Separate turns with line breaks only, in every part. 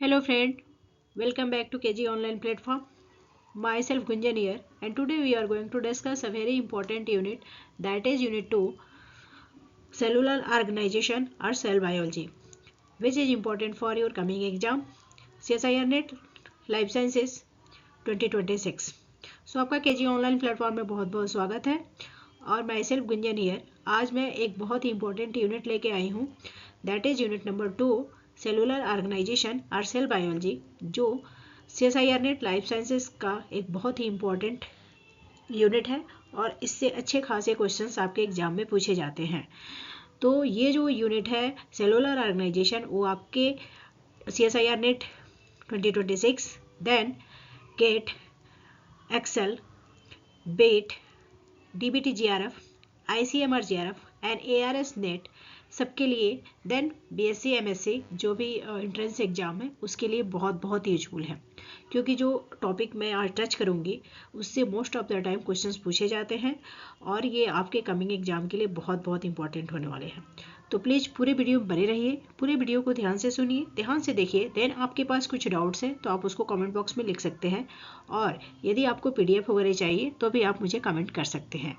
Hello friend, welcome back to KG online platform. Myself Gunjan here, and today we are going to discuss a very important unit, that is unit 2, cellular organization or cell biology, which is important for your coming exam CSIR NET Life Sciences 2026. सो आपका KG online platform में बहुत बहुत स्वागत है और my self Gunjan here. आज मैं एक बहुत ही इंपॉर्टेंट यूनिट लेके आई हूँ, that is unit number 2, cellular organisation और सेल बायोलॉजी, जो CSIR नेट लाइफ साइंसेस का एक बहुत ही इम्पॉर्टेंट यूनिट है और इससे अच्छे खासे क्वेश्चंस आपके एग्जाम में पूछे जाते हैं। तो ये जो यूनिट है सेलुलर ऑर्गेनाइजेशन, वो आपके CSIR NET 2026, then GATE, excel, BET, DBT GRF, ICMR GRF and ARS NET सबके लिए, देन BSc MSc जो भी एंट्रेंस एग्जाम है उसके लिए बहुत बहुत यूजफुल है, क्योंकि जो टॉपिक मैं आज टच करूँगी उससे most of the time questions पूछे जाते हैं और ये आपके कमिंग एग्जाम के लिए बहुत बहुत इंपॉर्टेंट होने वाले हैं। तो प्लीज़ पूरे वीडियो में बने रहिए, पूरे वीडियो को ध्यान से सुनिए, ध्यान से देखिए। देन आपके पास कुछ डाउट्स हैं तो आप उसको कमेंट बॉक्स में लिख सकते हैं, और यदि आपको PDF वगैरह चाहिए तो भी आप मुझे कमेंट कर सकते हैं।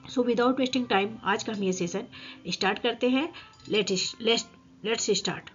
सो विदाउट वेस्टिंग टाइम आज का हम ये सेशन स्टार्ट करते हैं। Let's start.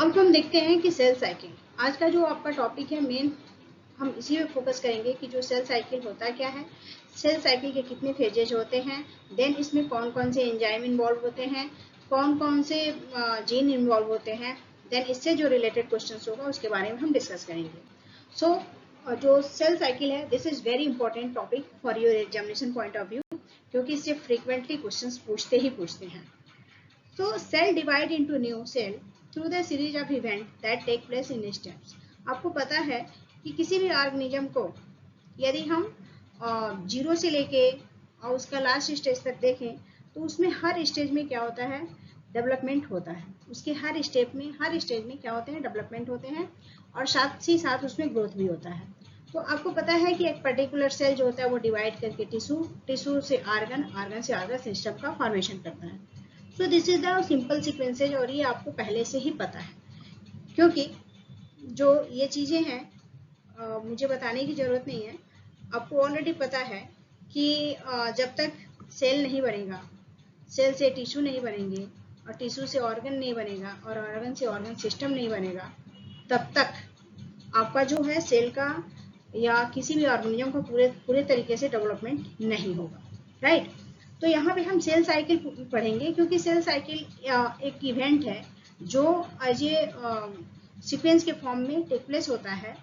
अब हम देखते हैं कि सेल साइकिल, आज का जो आपका टॉपिक है मेन, हम इसी पे फोकस करेंगे कि जो सेल साइकिल होता क्या है, सेल साइकिल के कितने फेजेज होते हैं, देन इसमें कौन कौन से एंजाइम इन्वॉल्व होते हैं, कौन कौन से जीन इन्वॉल्व होते हैं, देन इससे जो रिलेटेड क्वेश्चंस होगा उसके बारे में हम डिस्कस करेंगे। सो जो सेल साइकिल है, this is very important topic for your examination point of view, क्योंकि इससे फ्रीक्वेंटली क्वेश्चंस पूछते हैं। So cell divide into new cell through the series of events that take place in steps. आपको पता है कि किसी भी ऑर्गेनिज्म को यदि हम जीरो से लेके और उसका लास्ट स्टेज तक देखें तो उसमें हर स्टेज में क्या होता है, डेवलपमेंट होता है। उसके हर स्टेज में क्या होते हैं, डेवलपमेंट होते हैं, और साथ ही साथ उसमें ग्रोथ भी होता है। तो आपको पता है कि एक पर्टिकुलर सेल जो होता है वो डिवाइड करके टिश्यू से ऑर्गन से ऑर्गन सिस्टम का फॉर्मेशन करता है। So this is the simple sequences, और ये आपको पहले से ही पता है, क्योंकि जो ये चीज़ें हैं मुझे बताने की ज़रूरत नहीं है, आपको ऑलरेडी पता है कि जब तक सेल नहीं बनेगा, सेल से टिश्यू नहीं बनेंगे, और टिश्यू से ऑर्गन नहीं बनेगा, और ऑर्गन से ऑर्गन सिस्टम नहीं बनेगा, तब तक आपका जो है सेल का या किसी भी ऑर्गेनिज्म का पूरे तरीके से डेवलपमेंट नहीं होगा, राइट। तो यहाँ पे हम सेल साइकिल पढ़ेंगे, क्योंकि सेल साइकिल एक इवेंट है जो एज ए सीक्वेंस के फॉर्म में टेक प्लेस होता है,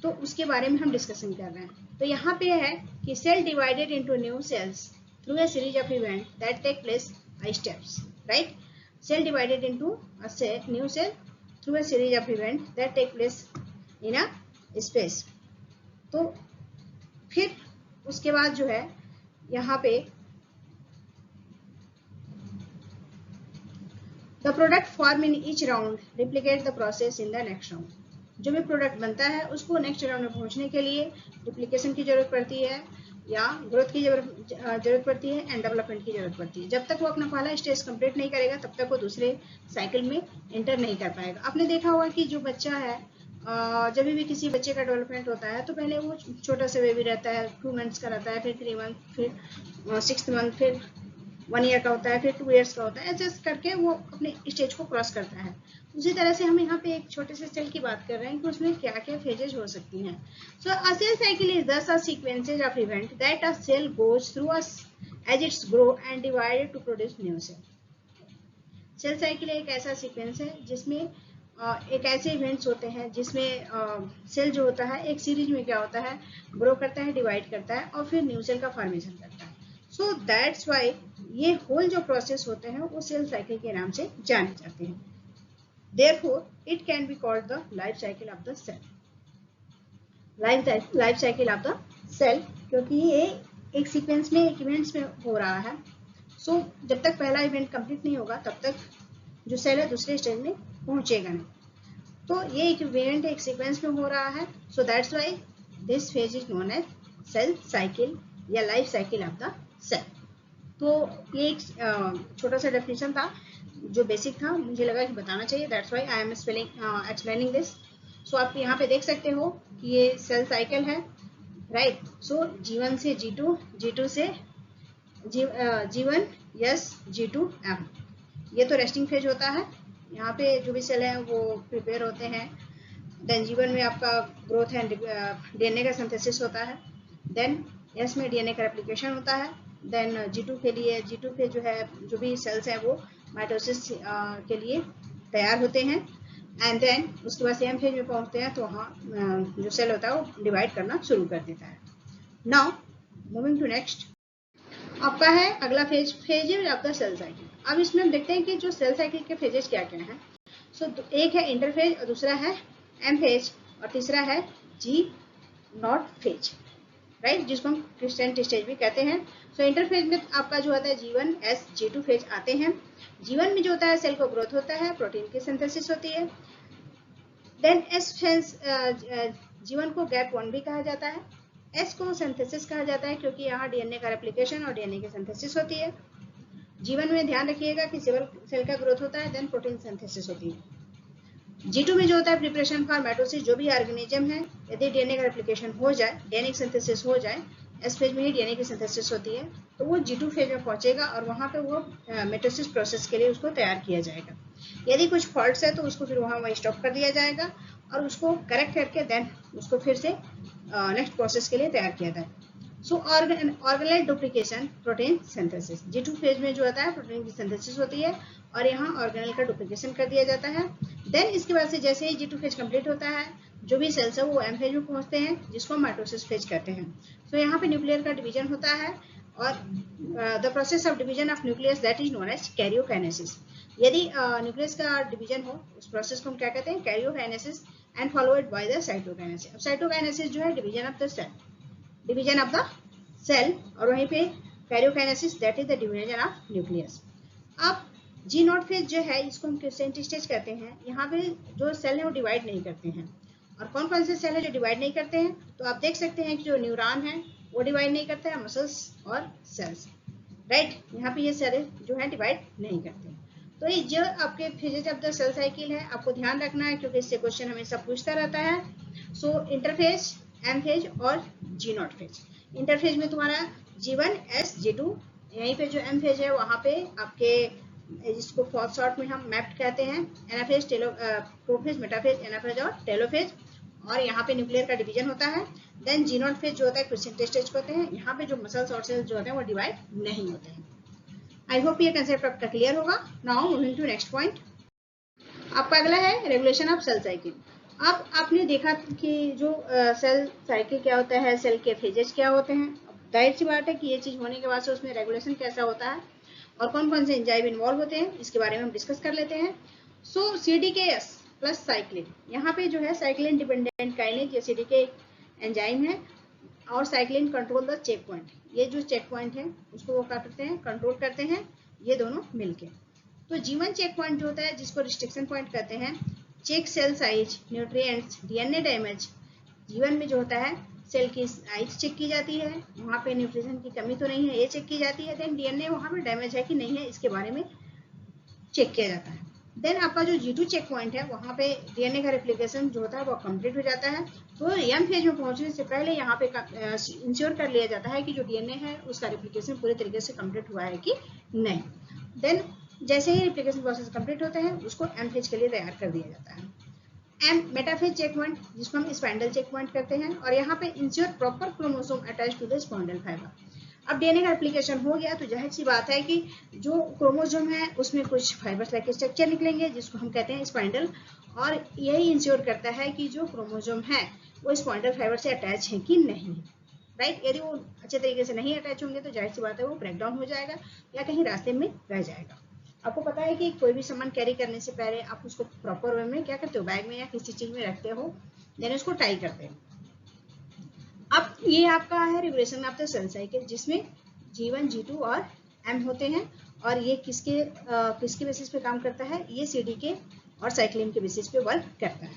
तो उसके बारे में हम डिस्कशन कर रहे हैं। तो यहाँ पे है कि cell divided into new cells through a series of event that take place by steps, right. Cell divided into new cell through a series of event that take place in a space. तो फिर उसके बाद जो है यहाँ पे The product formed in each round replicate the process in the next round. जो भी प्रोडक्ट बनता है उसको नेक्स्ट राउंड में पहुंचने के लिए डुप्लीकेशन की जरूरत पड़ती है, या ग्रोथ की जरूरत पड़ती है, एंड डेवलपमेंट की जरूरत पड़ती है। जब तक वो अपना पहला स्टेज कंप्लीट नहीं करेगा तब तक वो दूसरे साइकिल में एंटर नहीं कर पाएगा। आपने देखा होगा कि जो बच्चा है, जब भी किसी बच्चे का डेवलपमेंट होता है तो पहले वो छोटा सा बेबी रहता है, 2 मंथ्स का रहता है, फिर 3 मंथ, फिर 6 मंथ, फिर 1 ईयर का होता है, फिर 2 ईयर्स का होता है, ऐसे करके वो अपने स्टेज को क्रॉस करता है। उसी तरह से हम यहाँ पे एक छोटे से सेल की बात कर रहे हैं कि उसमें क्या क्या फेजेज हो सकती हैं। So a cell cycle is this a sequences of event that a cell goes through as its grow and divided to produce new cell. Cell cycle एक ऐसा सीक्वेंस है जिसमें एक ऐसे इवेंट्स होते हैं जिसमें सेल जो होता है एक सीरीज में क्या होता है, ग्रो करता है, डिवाइड करता है और फिर न्यू सेल का फॉर्मेशन करता है. सो दैट्स वाई ये होल जो प्रोसेस होते हैं वो सेल साइकिल के नाम से जाने जाते हैं. Therefore it can be called the life cycle of the cell. Life cycle of the cell, क्योंकि ये एक सीक्वेंस में, एक इवेंट्स में हो रहा है. सो जब तक पहला इवेंट कंप्लीट नहीं होगा तब तक जो सेल है दूसरे स्टेज में पहुंचेगा नहीं. तो ये एक इवेंट एक सीक्वेंस में हो रहा है. So that's why this phase is known as cell cycle या life cycle of the cell. तो ये एक छोटा सा डेफिनेशन था जो बेसिक था, मुझे लगा कि बताना चाहिए. That's why I am explaining this. So आप यहाँ पे देख सकते हो कि ये सेल साइकिल है, राइट. सो G1 से G2, G2 से G1 यस, G2 M. ये तो रेस्टिंग फेज होता है. यहाँ पे जो भी सेल है वो प्रिपेयर होते हैं. देन G1 में आपका ग्रोथ एंड डीएनए का सिंथेसिस होता है. देन S में डीएनए का रेप्लिकेशन होता है. देन G2 के लिए, G2 पे जो है जो भी सेल्स हैं वो माइटोसिस के लिए तैयार होते हैं. एंड देन उसके बाद सेम फेज में पहुंचते हैं तो वहाँ जो सेल होता है वो डिवाइड करना शुरू कर देता है. नाउ मूविंग टू नेक्स्ट, आपका है अगला phases of the cell cycle. अब इसमें हम देखते हैं कि जो सेल साइकिल के फेजेज क्या क्या हैं. सो एक है इंटरफेज और दूसरा है एम फेज और तीसरा है जी नॉट फेज, राइट, जिसको हम क्रिस्टेंट स्टेज भी कहते हैं. सो इंटरफेज में आपका जो होता है G1 S G2 फेज आते हैं. G1 में जो होता है सेल को ग्रोथ होता है, प्रोटीन की सिंथेसिस होती है. देन S फेज G1 को गैप 1 भी कहा जाता है. S को सिंथेसिस कहा जाता है क्योंकि यहाँ डीएनए का रेप्लिकेशन और डीएनए की सिंथेसिस होती है. G1 में ध्यान रखिएगा कि सेल का ग्रोथ होता है, देन प्रोटीन सिंथेसिस होती है. G2 में जो होता है प्रिपरेशन फॉर माइटोसिस. जो भी ऑर्गेनिज्म है यदि डीएनए का रेप्लिकेशन हो जाए, डीएनए की सिंथेसिस हो जाए, एस फेज में ही डीएनए की सिंथेसिस होती है, तो वो G2 फेज में पहुंचेगा और वहां पे वो माइटोसिस प्रोसेस के लिए उसको तैयार किया जाएगा. यदि कुछ फॉल्ट्स है तो उसको फिर वहीं स्टॉप कर दिया जाएगा और उसको करेक्ट करके देन उसको फिर से नेक्स्ट प्रोसेस के लिए तैयार किया जाए. So organelle duplication, protein synthesis. G2 phase में जो होता है प्रोटीन की सिंथेसिस होती है और यहाँ ऑर्गेनेल का डुप्लीकेशन कर दिया जाता है. देन इसके बाद से जैसे ही G2 फेज कंप्लीट होता है, जो भी सेल्स है वो एम फेज में पहुंचते हैं जिसको माइटोसिस फेज कहते हैं. सो यहाँ पे न्यूक्लियर का डिवीजन होता है और the process of division of nucleus that is known as karyokinesis. यदि न्यूक्लियस का डिवीजन हो उस प्रोसेस को हम क्या कहते हैं, karyokinesis, and followed by the cytokinesis. अब साइटोकाइनेसिस जो है division of the cell, division of the cell, और वहीं पे karyokinesis that is the division of nucleus. अब जी नॉट फेज जो है इसको हम क्रिस्टेंट स्टेज कहते हैं. यहाँ पे जो सेल है वो डिवाइड नहीं करते हैं. और कौन कौन से सेल है जो डिवाइड नहीं करते हैं, तो आप देख सकते हैं कि जो न्यूरॉन है वो डिवाइड नहीं करता है, मसल्स और सेल्स, राइट. यहाँ पे ये सेल जो है डिवाइड नहीं करते. तो ये जो आपके phases of the cell cycle है आपको ध्यान रखना है क्योंकि इससे क्वेश्चन हमेशा पूछता रहता है. सो इंटरफेज, एम फेज और जी नॉट फेज. इंटरफेज में तुम्हारा G1 S G2, यहीं पे जो एम फेज है वहाँ पे आपके जिसको शॉर्ट में हम मैप्ड कहते हैं, एनाफेज, प्रोफेज, मेटाफेज, एनाफेज और टेलोफेज. और यहाँ पे न्यूक्लियर का डिवीजन होता है. देन जी नॉट फेज जो होता है क्रिस्टेंट स्टेज होते हैं. यहाँ पे जो मसल्स और सेल्स जो होते हैं वो डिवाइड नहीं होते हैं. आई होप ये कंसेप्ट आपका क्लियर होगा. Now moving to next point, आपका अगला है रेगुलेशन ऑफ सेल साइकिल. अब आपने देखा कि जो सेल साइकिल क्या होता है, सेल के फेजेस क्या होते हैं. जाहिर सी बात है कि ये चीज होने के बाद से उसमें रेगुलेशन कैसा होता है और कौन कौन से एंजाइम इन्वॉल्व होते हैं इसके बारे में हम डिस्कस कर लेते हैं. सो CDKS प्लस साइक्लिन, यहाँ पे जो है साइक्लिन डिपेंडेंट काइनेज या CDK एंजाइम है और cyclin control the check point. ये जो चेक पॉइंट है उसको वो क्या करते हैं, कंट्रोल करते हैं, ये दोनों मिलके. तो G1 चेक पॉइंट जो होता है जिसको रिस्ट्रिक्शन पॉइंट कहते हैं, check cell size, nutrients, DNA damage. G1 में जो होता है सेल की साइज चेक की जाती है, वहाँ पे न्यूट्रिशन की कमी तो नहीं है ये चेक की जाती है. देन डीएनए वहाँ पे डैमेज है कि नहीं है इसके बारे में चेक किया जाता है. देन आपका जो G2 चेक पॉइंट है वहाँ पे डीएनए का रेप्लिकेशन जो होता है वो कंप्लीट हो जाता है. तो एम फेज में पहुंचने से पहले यहाँ पे इंश्योर कर लिया जाता है कि जो डीएनए है उसका रेप्लिकेशन पूरे तरीके से कंप्लीट हुआ है कि नहीं. देन जैसे ही रेप्लिकेशन प्रोसेस कंप्लीट होता है उसको एम फेज के लिए तैयार कर दिया जाता है. एम मेटाफेज चेक पॉइंट जिसको हम स्पाइंडल चेक पॉइंट करते हैं और यहाँ पे ensure proper chromosome attach to the spindle fibre. अब डीएनए का एप्लीकेशन हो गया तो जाहिर सी बात है कि जो क्रोमोसोम है उसमें कुछ फाइबर्स लाइक स्ट्रक्चर निकलेंगे जिसको हम कहते हैं स्पाइंडल, और यही इंश्योर करता है कि जो क्रोमोसोम है वो स्पाइंडल फाइबर से अटैच है कि नहीं, राइट। यदि वो अच्छे तरीके से नहीं अटैच होंगे तो जाहिर सी बात है वो ब्रेक डाउन हो जाएगा या कहीं रास्ते में रह जाएगा। आपको पता है कि कोई भी सामान कैरी करने से पहले आप उसको प्रॉपर वे में क्या करते हो, बैग में या किसी चीज में रखते हो, देन उसको टाई करते हो। अब ये आपका है regulation of the cell cycle, जिसमें G1, G2 और M होते हैं, और ये किसके बेसिस पे काम करता है, ये CDK और साइक्लिन के बेसिस पे वर्क करता है।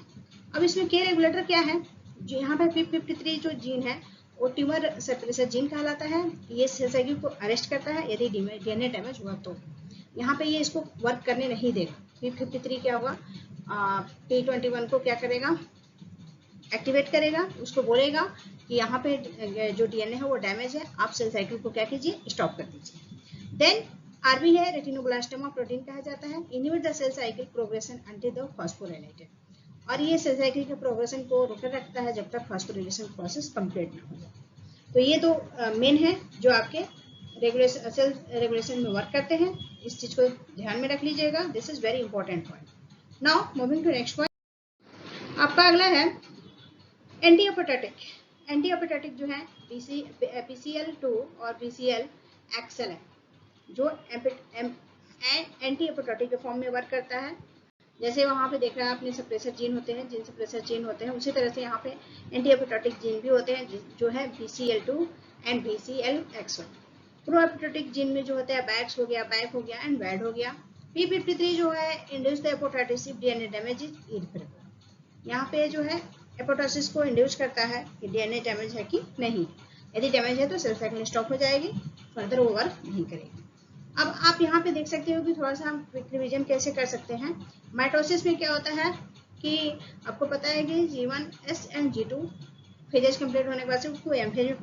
अब इसमें के रेगुलेटर क्या है, जो यहाँ पे P53 जो जीन है वो ट्यूमर सप्रेसर जीन कहलाता है। ये सेल साइकिल को अरेस्ट करता है यदि डीएनए डैमेज हुआ तो। यहाँ पे ये इसको वर्क करने नहीं देगा। P53 क्या होगा, P21 को क्या करेगा, एक्टिवेट करेगा, उसको बोलेगा कि यहाँ पे जो डीएनए है वो डैमेज है, आप सेल साइकिल को क्या कीजिए, स्टॉप कर दीजिए। देन आरबी है रेटिनोब्लास्टोमा प्रोटीन कहा जाता है, inhibit the cell cycle progression until the phosphorylated, और ये सेल साइकिल के प्रोग्रेशन को रोके रखता है जब तक फॉस्फोराइलेशन प्रोसेस कंप्लीट ना हो जाए। तो ये दो मेन है जो आपके सेल रेगुलेशन में वर्क करते हैं, इस चीज को ध्यान में रख लीजिएगा, this is very important point. Now moving to next point, आपका अगला है एंटीअपोप्टोटिक। एंटीअपोप्टोटिक जो है PCL2 और PCL-XL है, जो एंटीअपोप्टोटिक के फॉर्म में वर्क करता है। जैसे वहाँ पे देख रहे हैं आपने सप्रेसर जीन होते हैं, जिन सप्रेसर जीन होते हैं, उसी तरह से यहाँ पे एंटीअपोप्टोटिक जीन भी होते हैं जो है BCL2 एंड BCL-XL। प्रोअपोप्टोटिक जीन में जो होता है बैक्स हो गया, बैक हो गया एंड वैड हो गया। P53 जो है induce the apoptosis if DNA damage is irreversible. यहाँ पे जो है एपोप्टोसिस को इंड्यूस करता है कि डीएनए डैमेज है कि नहीं, यदि डैमेज है तो सेल साइकिल स्टॉप हो जाएगी, फर्दर वो वर्क नहीं करेगी। अब आप यहाँ पे देख सकते हो कि थोड़ा सा हम क्विक रिवीजन कैसे कर सकते हैं। माइटोसिस में क्या होता है कि आपको पता है कि G1S and G2 phases complete होने के बाद से उसको एम फेज में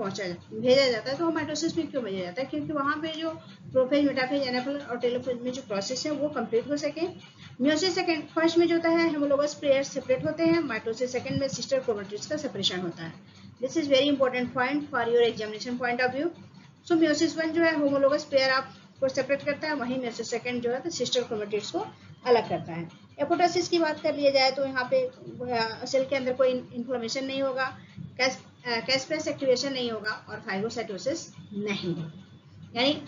भेजा जाता है। तो माइटोसिस में क्यों भेजा जाता है, क्योंकि वहाँ पे जो प्रोफेज, मेटाफेज, एनाफेज और टेलोफेज में जो प्रोसेस है वो कंप्लीट हो सके। म्योसिस सेकंड फर्स्ट में जो होता है हेमोलोगस पेयर सेपरेट होते हैं, माइटोसिस सेकंड में सिस्टर क्रोमैटिड्स का सेपरेशन होता है। This is very important point for your examination point of view. So meiosis 1 जो है होमोलोगस पेयर आपको सेपरेट करता है, वहीं म्योसिस सेकंड जो है तो सिस्टर क्रोमैटिड्स को अलग करता है। एपोप्टोसिस की बात कर लिया जाए तो यहाँ पे सेल के अंदर कोई इन्फ्लेमेशन नहीं होगा, कैस्पेस एक्टिवेशन नहीं होगा और फाइगोसाइटोसिस नहीं होगा, यानी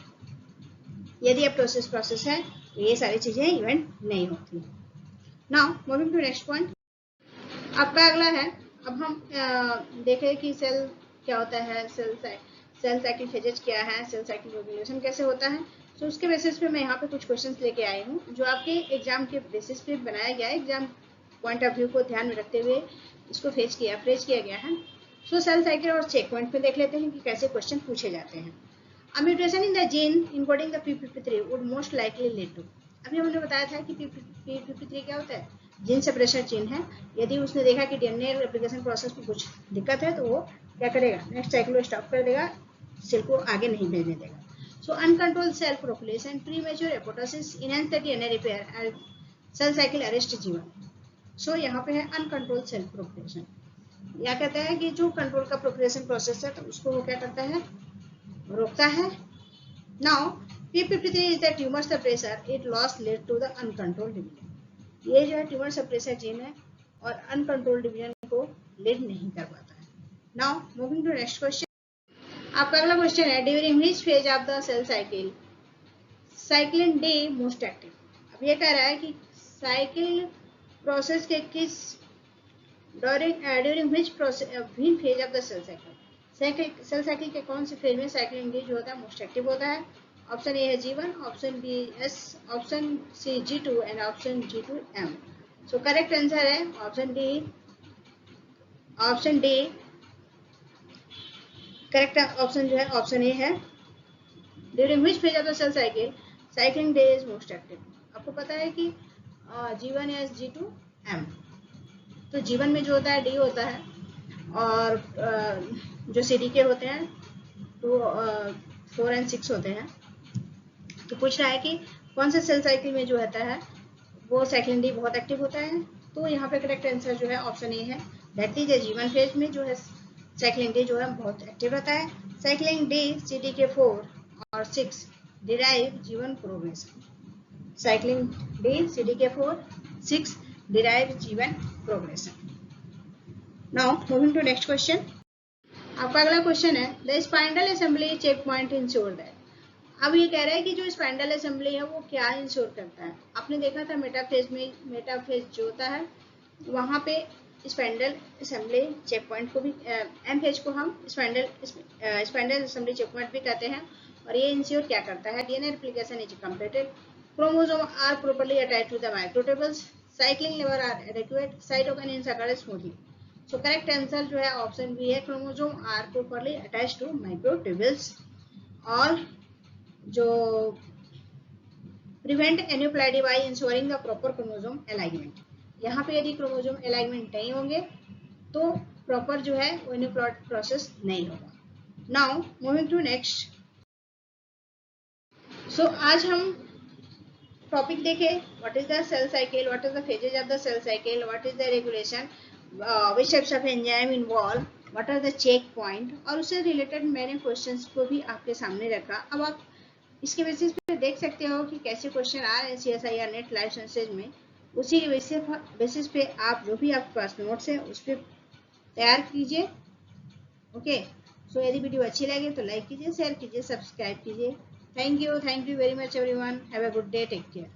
यदि एपोप्टोसिस प्रोसेस है तो ये सारी चीजें इवेंट नहीं होती। Now moving to next point, आपका अगला है, अब हम देखें कि सेल क्या होता है, सेल साइकिल फेजेज क्या है, सेल साइकिल रेगुलेशन कैसे होता है। तो उसके बेसिस पे मैं यहाँ पे कुछ क्वेश्चंस लेके आई हूँ जो आपके एग्जाम के बेसिस पे बनाया गया है, एग्जाम पॉइंट ऑफ व्यू को ध्यान में रखते हुए इसको फ्रेज किया गया है। सो सेल साइकिल और चेक पॉइंट पे देख लेते हैं कि कैसे क्वेश्चन पूछे जाते हैं। A mutation in the gene encoding the P53 would most likely lead to, अभी हमने बताया था कि P53 क्या होता है, जीन सेपरेशन जीन है। यदि उसने देखा कि डीएनए रेप्लिकेशन प्रोसेस में कुछ दिक्कत है तो वो क्या करेगा, नेक्स्ट साइकिल को स्टॉप कर देगा, सेल को आगे नहीं भेजने देगा। So uncontrolled cell propagation, premature apoptosis, enhance the DNA repair and cell cycle arrest G1। So यहाँ पे है अनकंट्रोल्ड सेल प्रोपगेशन, या कहता है कि जो कंट्रोल का प्रोपगेशन प्रोसेस है तो उसको वो क्या करता है, रोकता है। Now P53 is the tumour suppressor, it loss lead to the uncontrolled division. ये जो है ट्यूमर सप्रेसर जीन है और अनकंट्रोल्ड डिवीजन को लीड नहीं कर पाता है। Now moving to next question, आपका अगला क्वेश्चन है during which phase of the cell cycle cyclin D most active. अब ये कह रहा है कि साइकिल प्रोसेस के किस during which phase of the cell cycle, cell cycle के कौन से फेज में साइक्लिन डी जो होता है मोस्ट एक्टिव होता है। ऑप्शन ए है G1, option B S, option C G2 and option G2M। So correct answer है ऑप्शन डी करेक्ट ऑप्शन जो है ऑप्शन ए है। During which phase of the cell cycle cyclin D is most active. आपको पता है कि G1 या G2M, तो G1 में जो होता है D होता है और जो CDK होते हैं तो 4 और 6 होते हैं। तो पूछ रहा है कि कौन से सेल साइकिल में जो होता है वो साइक्लिन डी बहुत एक्टिव होता है। तो यहाँ पे करेक्ट आंसर जो है ऑप्शन ए है, दैट इज G1 फेज में जो है साइक्लिन डी जो है बहुत एक्टिव रहता है। साइक्लिंग डी CDK4 और 6 derive G1 progression. Cycling D CDK4 6 derive G1 progression. Now moving to next question. आपका अगला क्वेश्चन है the spindle assembly check point ensure that. अब ये कह रहा है कि जो स्पाइंडल असेंबली है वो क्या इंश्योर करता है। आपने देखा था मेटाफेज जो होता है वहाँ पे स्पाइंडल असेंबली चेक पॉइंट को भी एम फेज को हम स्पाइंडल असेंबली चेक पॉइंट भी कहते हैं। और ये इंश्योर क्या करता है, DNA replication is completed, chromosome are properly attached to the microtubules, cycling level are adequate, cytokinesis occurs smoothly. So correct answer जो है ऑप्शन बी है, chromosome are properly attached to microtubules. और जो prevent aneuploidy by ensuring the proper chromosome alignment, यहाँ पे यदि chromosome alignment नहीं होंगे तो प्रॉपर जो है वो एन्यूप्लॉइड प्रोसेस नहीं होगा। Now moving to next. So आज हम टॉपिक देखे what is the cell cycle, what is the phases of the cell cycle, what is the regulation, which types of enzyme involved, what are the check point, और उससे related मैंने questions को भी आपके सामने रखा। अब आप इसके बेसिस पे देख सकते हो कि कैसे क्वेश्चन आ रहे हैं CSIR नेट लाइव साइंसेज में। उसी के बेसिस पे आप जो भी आपके पास नोट्स है उस पर तैयार कीजिए। ओके, सो यदि वीडियो अच्छी लगे तो लाइक कीजिए, शेयर कीजिए, सब्सक्राइब कीजिए। Thank you very much everyone, have a good day, take care.